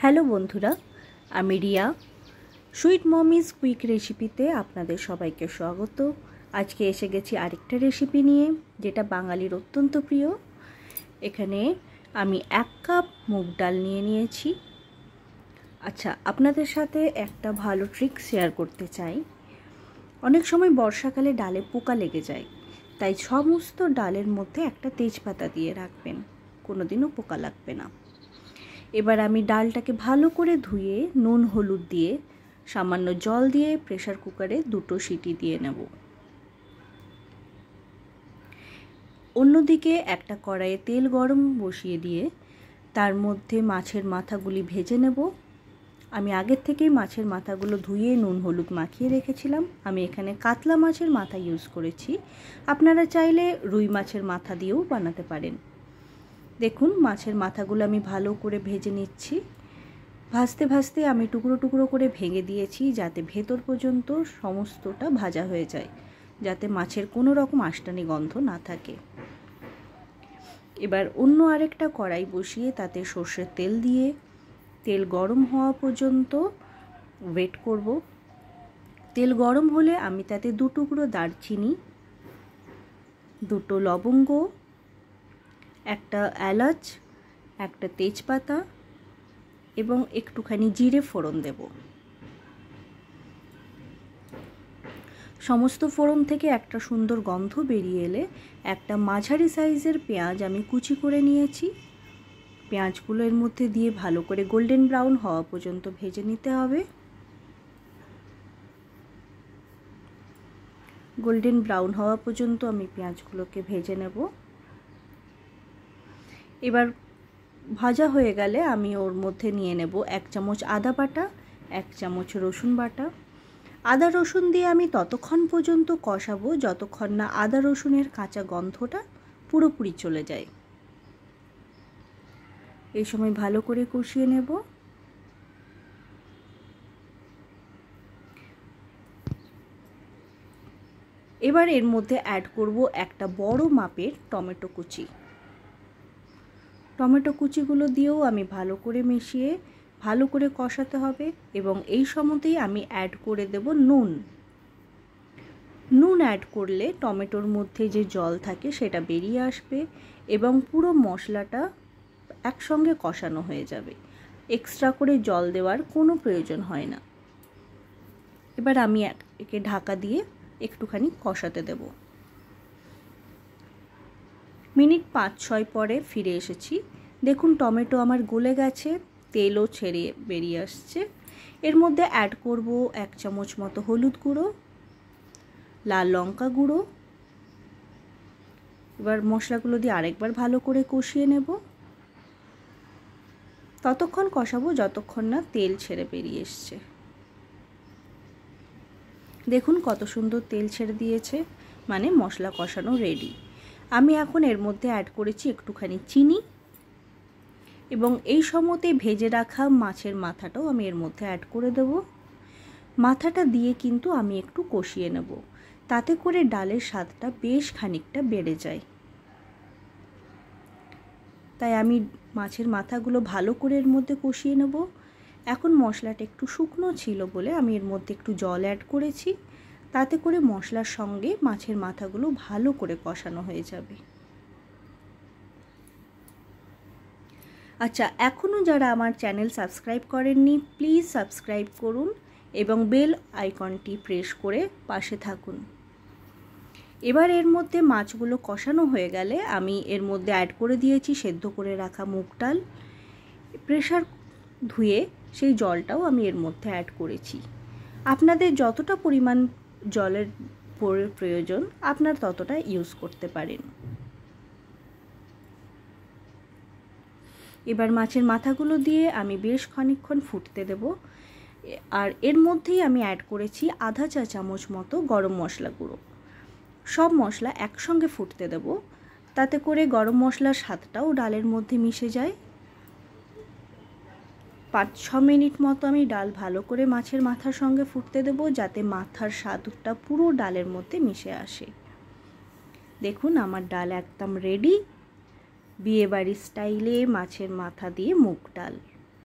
Hello বন্ধুরা, আমি Riya. Sweet মমিজ quick রেসিপিতে আপনাদের সবাইকে স্বাগত। আজকে এসে গেছি আরেকটা রেসিপি নিয়ে, যেটা বাঙালির অত্যন্ত প্রিয়। এখানে আমি 1 কাপ মুগ ডাল নিয়েছি। আচ্ছা, আপনাদের সাথে একটা ভালো ট্রিক শেয়ার করতে চাই। অনেক সময় বর্ষাকালে ডালে পোকা লেগে যায়, তাই সমস্ত ডালের মধ্যে একটা তেজপাতা দিয়ে রাখবেন, কোনোদিনও পোকা লাগবে না। এবার আমি ডালটাকে ভালো করে ধুয়ে নুন হলুদ দিয়ে সামান্য জল দিয়ে প্রেসার কুকারে 2টো সিটি দিয়ে নেব। অন্যদিকে একটা কড়াইয়ে তেল গরম বসিয়ে দিয়ে তার মধ্যে মাছের মাথাগুলি ভেজে নেব। আমি আগের থেকেই মাছের মাথাগুলো ধুয়ে নুন হলুদ মাখিয়ে রেখেছিলাম। আমি এখানে কাতলা মাছের মাথা ইউজ করেছি, আপনারা চাইলে রুই মাছের মাথা দিয়েও বানাতে পারেন। দেখুন, মাছের মাথাগুলো আমি ভালো করে ভেজে নিচ্ছি। ভাজতে ভাজতে আমি টুকরো টুকরো করে ভেঙে দিয়েছি, যাতে ভেতর পর্যন্ত সমস্তটা ভাজা হয়ে যায়, যাতে মাছের কোনো রকম আঁশটানি গন্ধ না থাকে। এবার অন্য আরেকটা কড়াই বসিয়ে তাতে সর্ষের তেল দিয়ে তেল গরম হওয়া পর্যন্ত ওয়েট করব। তেল গরম হলে আমি তাতে 2 টুকরো দারচিনি, 2টো লবঙ্গ, একটা এলাচ, একটা তেজপাতা এবং একটুখানি জিরে ফোড়ন দেব। সমস্ত ফোড়ন থেকে একটা সুন্দর গন্ধ বেরিয়ে এলে একটা মাঝারি সাইজের পেঁয়াজ আমি কুচি করে নিয়েছি। পেঁয়াজগুলো এর মধ্যে দিয়ে ভালো করে গোল্ডেন ব্রাউন হওয়া পর্যন্ত ভেজে নিতে হবে। গোল্ডেন ব্রাউন হওয়া পর্যন্ত আমি পেঁয়াজগুলোকে ভেজে নেব। এবার ভাজা হয়ে গেলে আমি ওর মধ্যে নিয়ে নেব 1 চামচ আদা বাটা, 1 চামচ রসুন বাটা। আদা রসুন দিয়ে আমি ততক্ষণ পর্যন্ত কষাবো যতক্ষণ না আদা রসুনের কাঁচা গন্ধটা পুরোপুরি চলে যায়। এই সময় ভালো করে কষিয়ে নেব। এবার এর মধ্যে অ্যাড করব একটা বড় মাপের টমেটো কুচি। টমেটো কুচিগুলো দিয়েও আমি ভালো করে মিশিয়ে ভালো করে কষাতে হবে। এবং এই সময়তেই আমি অ্যাড করে দেব নুন। নুন অ্যাড করলে টমেটোর মধ্যে যে জল থাকে সেটা বেরিয়ে আসবে এবং পুরো মশলাটা একসঙ্গে কষানো হয়ে যাবে। এক্সট্রা করে জল দেওয়ার কোনো প্রয়োজন হয় না। এবার আমি একে ঢাকা দিয়ে একটুখানি কষাতে দেব। মিনিট 5-6 পরে ফিরে এসেছি। দেখুন, টমেটো আমার গলে গেছে, তেলও ছেড়ে বেরিয়ে আসছে। এর মধ্যে অ্যাড করব 1 চামচ মতো হলুদ গুঁড়ো, লাল লঙ্কা গুঁড়ো। এবার মশলাগুলো দিয়ে আরেকবার ভালো করে কষিয়ে নেব। ততক্ষণ কষাবো যতক্ষণ না তেল ছেড়ে বেরিয়ে এসছে। দেখুন কত সুন্দর তেল ছেড়ে দিয়েছে, মানে মশলা কষানো রেডি। আমি এখন এর মধ্যে অ্যাড করেছি একটুখানি চিনি এবং এই সময়তে ভেজে রাখা মাছের মাথাটাও আমি এর মধ্যে অ্যাড করে দেব। মাথাটা দিয়ে কিন্তু আমি একটু কষিয়ে নেব, তাতে করে ডালের স্বাদটা বেশ খানিকটা বেড়ে যায়। তাই আমি মাছের মাথাগুলো ভালো করে এর মধ্যে কষিয়ে নেব। এখন মশলাটা একটু শুকনো ছিল বলে আমি এর মধ্যে একটু জল অ্যাড করেছি, তাতে করে মশলার সঙ্গে মাছের মাথাগুলো ভালো করে কষানো হয়ে যাবে। আচ্ছা, এখনও যারা আমার চ্যানেল সাবস্ক্রাইব করেননি, প্লিজ সাবস্ক্রাইব করুন এবং বেল আইকনটি প্রেস করে পাশে থাকুন। এবার এর মধ্যে মাছগুলো কষানো হয়ে গেলে আমি এর মধ্যে অ্যাড করে দিয়েছি সেদ্ধ করে রাখা মুগ ডাল। প্রেসার ধুয়ে সেই জলটাও আমি এর মধ্যে অ্যাড করেছি। আপনাদের যতটা পরিমাণ জলের প্রয়োজন আপনারা ততটা ইউজ করতে পারেন। এবার মাছের মাথাগুলো দিয়ে আমি বেশ খানিকক্ষণ ফুটতে দেব। আর এর মধ্যেই আমি অ্যাড করেছি আধা চা চামচ মতো গরম মশলা গুঁড়ো। সব মশলা একসঙ্গে ফুটতে দেব, তাতে করে গরম মশলার স্বাদটাও ডালের মধ্যে মিশে যায়। 5-6 মিনিট মতো আমি ডাল ভালো করে মাছের মাথার সঙ্গে ফুটতে দেব, যাতে মাথার স্বাদটা পুরো ডালের মধ্যে মিশে আসে। দেখুন, আমার ডাল একদম রেডি। বিয়েবাড়ির স্টাইলে মাছের মাথা দিয়ে মুগ ডাল।